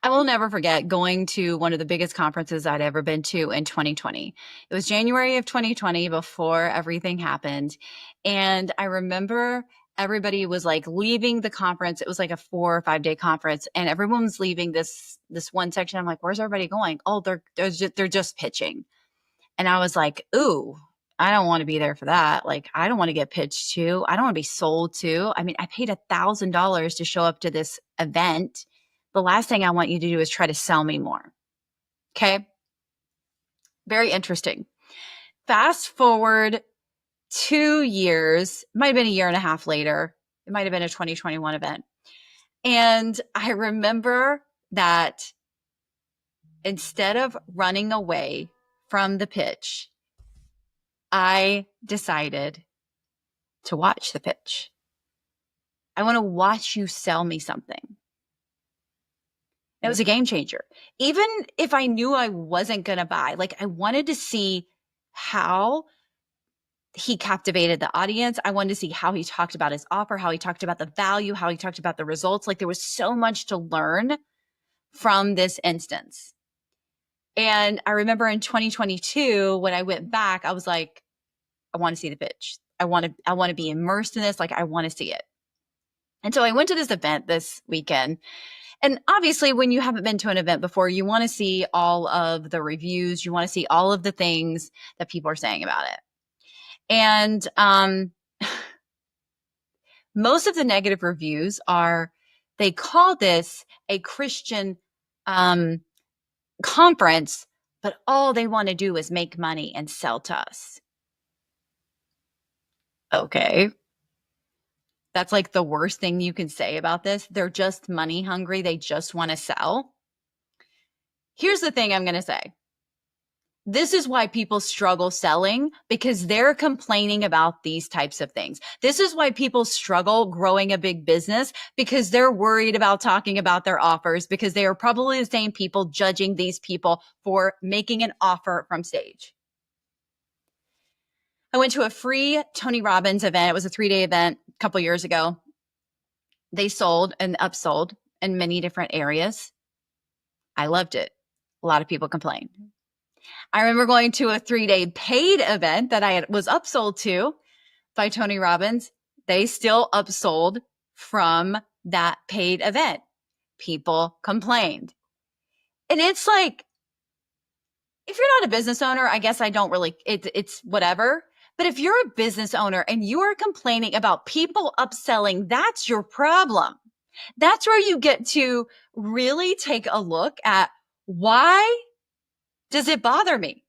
I will never forget going to one of the biggest conferences I'd ever been to in 2020. It was January of 2020 before everything happened. And I remember everybody was like leaving the conference. It was like a 4 or 5 day conference, and everyone was leaving this one section. I'm like, where's everybody going? Oh, they're just pitching. And I was like, ooh, I don't want to be there for that. Like, I don't want to get pitched to. I don't want to be sold to. I mean, I paid $1,000 to show up to this event. The last thing I want you to do is try to sell me more. Okay. Very interesting. Fast forward 2 years, might have been a year and a half later. It might have been a 2021 event. And I remember that instead of running away from the pitch, I decided to watch the pitch. I want to watch you sell me something. It was a game changer. Even if I knew I wasn't going to buy, like I wanted to see how he captivated the audience. I wanted to see how he talked about his offer, how he talked about the value, how he talked about the results. Like there was so much to learn from this instance. And I remember in 2022, when I went back, I was like, I want to see the pitch. I want to be immersed in this. Like I want to see it. And so I went to this event this weekend. And obviously, when you haven't been to an event before, you want to see all of the reviews. You want to see all of the things that people are saying about it. And most of the negative reviews they call this a Christian conference, but all they want to do is make money and sell to us. Okay. That's like the worst thing you can say about this. They're just money hungry. They just want to sell. Here's the thing I'm going to say. This is why people struggle selling, because they're complaining about these types of things. This is why people struggle growing a big business, because they're worried about talking about their offers, because they are probably the same people judging these people for making an offer from stage. I went to a free Tony Robbins event. It was a 3-day event a couple years ago. They sold and upsold in many different areas. I loved it. A lot of people complained. I remember going to a 3-day paid event that I was upsold to by Tony Robbins. They still upsold from that paid event. People complained. And it's like, if you're not a business owner, I guess I don't really, it's whatever. But if you're a business owner and you are complaining about people upselling, that's your problem. That's where you get to really take a look at, why does it bother me?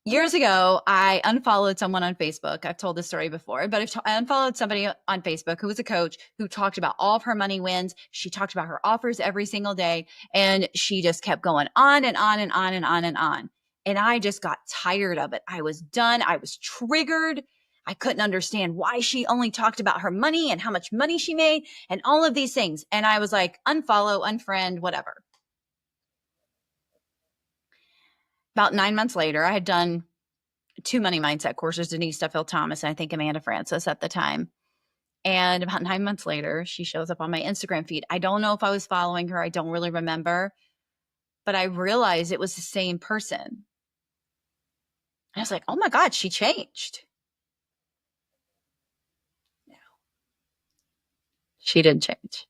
Years ago, I unfollowed someone on Facebook. I've told this story before, but I unfollowed somebody on Facebook who was a coach who talked about all of her money wins. She talked about her offers every single day, and she just kept going on and on and on and on and on. And I just got tired of it. I was done. I was triggered. I couldn't understand why she only talked about her money and how much money she made and all of these things. And I was like, unfollow, unfriend, whatever. About 9 months later, I had done 2 money mindset courses, Denise Duffield Thomas, and I think Amanda Francis at the time. And about 9 months later, she shows up on my Instagram feed. I don't know if I was following her. I don't really remember, but I realized it was the same person. I was like, oh my God, she changed. No, she didn't change.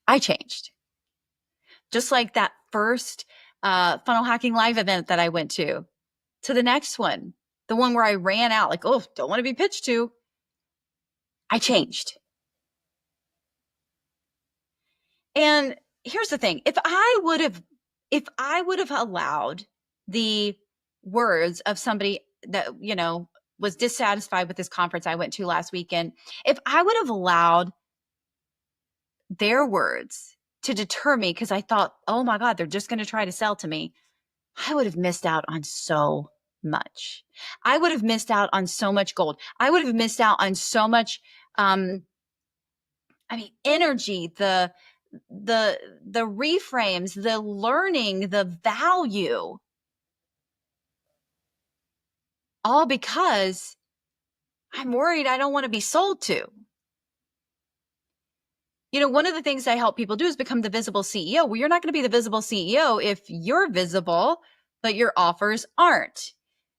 I changed. Just like that first funnel hacking live event that I went to the next one, the one where I ran out like, oh, don't want to be pitched to. I changed. And here's the thing. If I would have allowed the words of somebody that, was dissatisfied with this conference I went to last weekend, if I would have allowed their words to deter me because I thought, oh my God, they're just going to try to sell to me, I would have missed out on so much. I would have missed out on so much gold. I would have missed out on so much, energy, the reframes, the learning, the value, all because I'm worried I don't want to be sold to. One of the things I help people do is become the visible CEO. Well, you're not going to be the visible CEO if you're visible, but your offers aren't.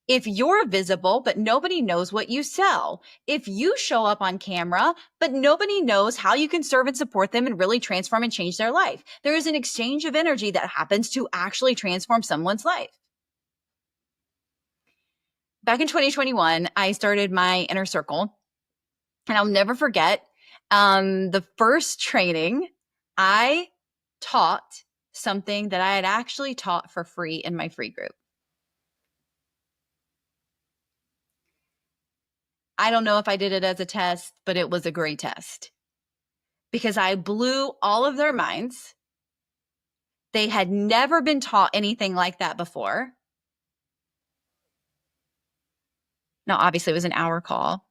If you're visible, but nobody knows what you sell. If you show up on camera, but nobody knows how you can serve and support them and really transform and change their life. There is an exchange of energy that happens to actually transform someone's life. Back in 2021, I started my inner circle, and I'll never forget the first training I taught something that I had actually taught for free in my free group. I don't know if I did it as a test, but it was a great test because I blew all of their minds. They had never been taught anything like that before. Now, obviously, it was an hour call.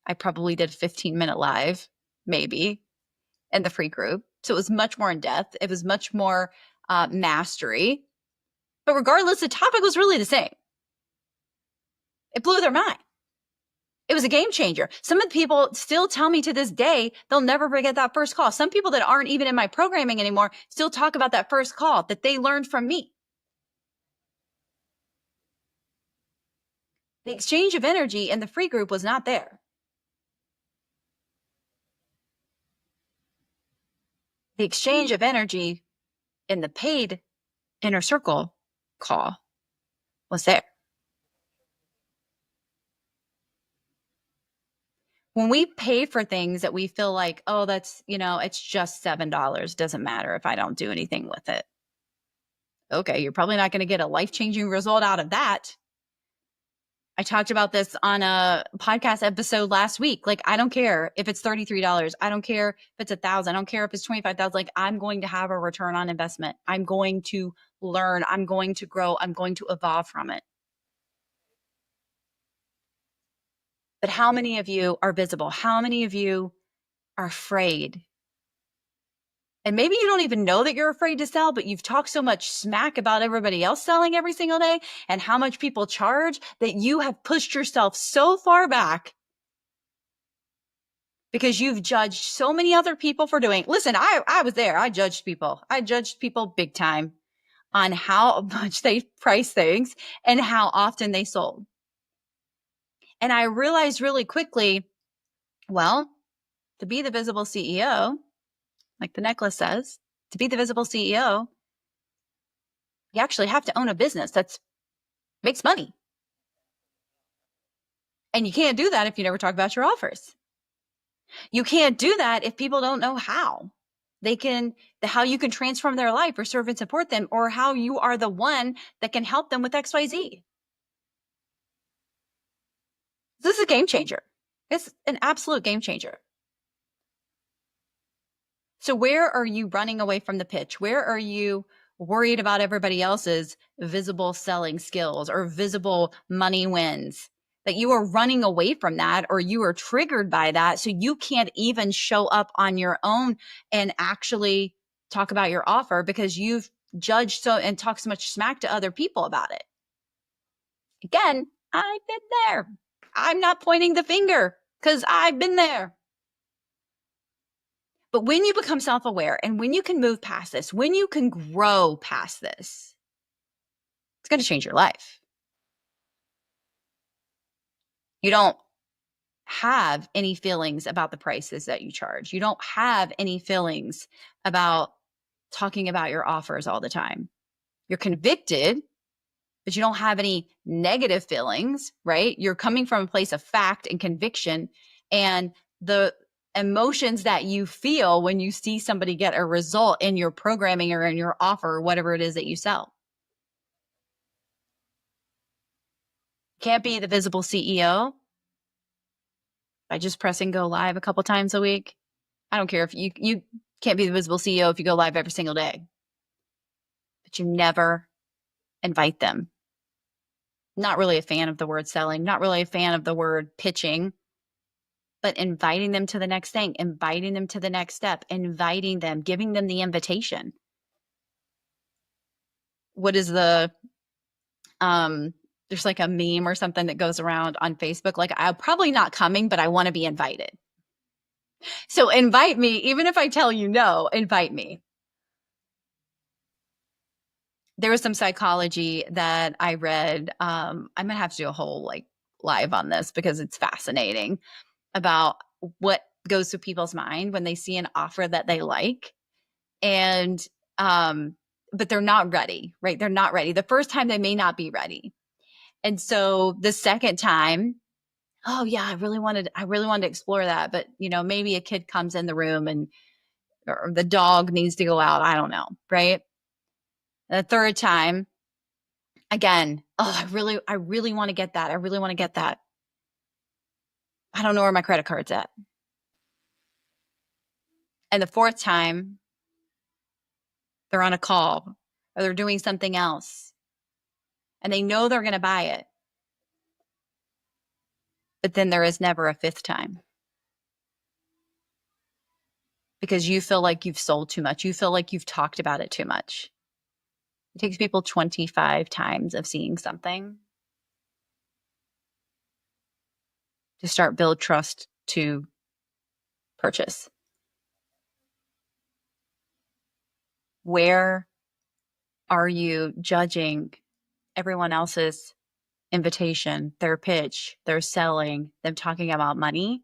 I probably did a 15-minute live, maybe, in the free group. So it was much more in depth. It was much more mastery. But regardless, the topic was really the same. It blew their mind. It was a game changer. Some of the people still tell me to this day, they'll never forget that first call. Some people that aren't even in my programming anymore still talk about that first call that they learned from me. The exchange of energy in the free group was not there. The exchange of energy in the paid inner circle call was there. When we pay for things that we feel like, oh, that's, it's just $7. Doesn't matter if I don't do anything with it. Okay, you're probably not going to get a life-changing result out of that. I talked about this on a podcast episode last week. Like, I don't care if it's $33. I don't care if it's $1,000. I don't care if it's $25,000. Like, I'm going to have a return on investment. I'm going to learn. I'm going to grow. I'm going to evolve from it. But how many of you are visible? How many of you are afraid? And maybe you don't even know that you're afraid to sell, but you've talked so much smack about everybody else selling every single day and how much people charge that you have pushed yourself so far back because you've judged so many other people for doing. Listen, I was there. I judged people. I judged people big time on how much they price things and how often they sold. And I realized really quickly, well, to be the visible CEO, like the necklace says, to be the visible CEO, you actually have to own a business that makes money. And you can't do that if you never talk about your offers. You can't do that if people don't know how how you can transform their life or serve and support them, or how you are the one that can help them with XYZ. This is a game changer. It's an absolute game changer. So where are you running away from the pitch? Where are you worried about everybody else's visible selling skills or visible money wins? That you are running away from that, or you are triggered by that, so you can't even show up on your own and actually talk about your offer because you've judged and talked so much smack to other people about it. Again, I've been there. I'm not pointing the finger because I've been there. But when you become self-aware and when you can move past this, when you can grow past this, it's going to change your life. You don't have any feelings about the prices that you charge. You don't have any feelings about talking about your offers all the time. You're convicted, but you don't have any negative feelings, right? You're coming from a place of fact and conviction, and the emotions that you feel when you see somebody get a result in your programming or in your offer or whatever it is that you sell. Can't be the visible CEO by just pressing go live a couple times a week. I don't care if you can't be the visible CEO if you go live every single day, but you never invite them. Not really a fan of the word selling, not really a fan of the word pitching, but inviting them to the next thing, inviting them to the next step, inviting them, giving them the invitation. What is there's like a meme or something that goes around on Facebook, like, I'm probably not coming, but I want to be invited. So invite me, even if I tell you no, invite me. There was some psychology that I read. I'm going to have to do a whole like live on this because it's fascinating about what goes through people's mind when they see an offer that they like. And, but they're not ready, right? They're not ready. The first time they may not be ready. And so the second time, oh yeah, I really wanted to explore that. But maybe a kid comes in the room or the dog needs to go out. I don't know. Right. And the third time, again, oh, I really want to get that. I really want to get that. I don't know where my credit card's at. And the fourth time, they're on a call or they're doing something else and they know they're going to buy it. But then there is never a fifth time because you feel like you've sold too much. You feel like you've talked about it too much. It takes people 25 times of seeing something to start build trust to purchase. Where are you judging everyone else's invitation, their pitch, their selling, them talking about money,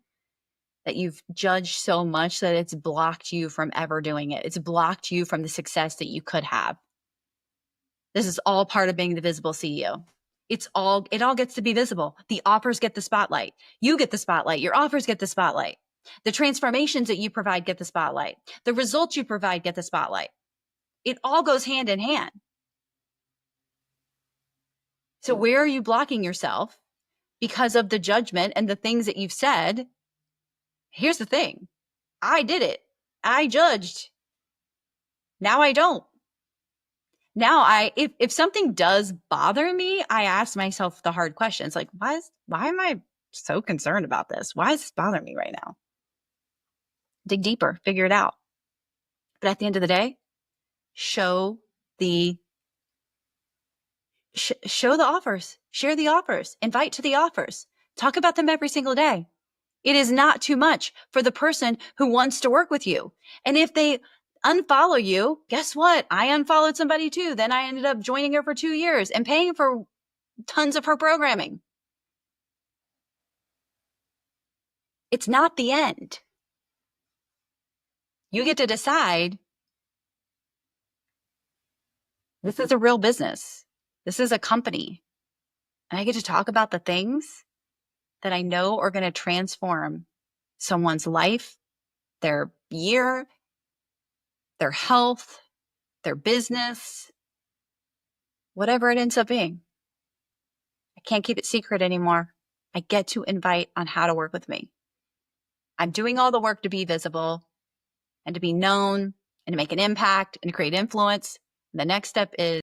that you've judged so much that it's blocked you from ever doing it? It's blocked you from the success that you could have. This is all part of being the visible CEO. It all gets to be visible. The offers get the spotlight. You get the spotlight. Your offers get the spotlight. The transformations that you provide get the spotlight. The results you provide get the spotlight. It all goes hand in hand. So where are you blocking yourself because of the judgment and the things that you've said? Here's the thing. I did it. I judged. Now I don't. Now if something does bother me, I ask myself the hard questions like, why am I so concerned about this? Why is this bothering me right now? Dig deeper, figure it out. But at the end of the day, show the offers, share the offers, invite to the offers, talk about them every single day. It is not too much for the person who wants to work with you. And if they unfollow you, guess what? I unfollowed somebody too. Then I ended up joining her for 2 years and paying for tons of her programming. It's not the end. You get to decide. This is a real business. This is a company. And I get to talk about the things that I know are going to transform someone's life, their year, their health, their business, whatever it ends up being. I can't keep it secret anymore. I get to invite on how to work with me. I'm doing all the work to be visible and to be known and to make an impact and to create influence. The next step is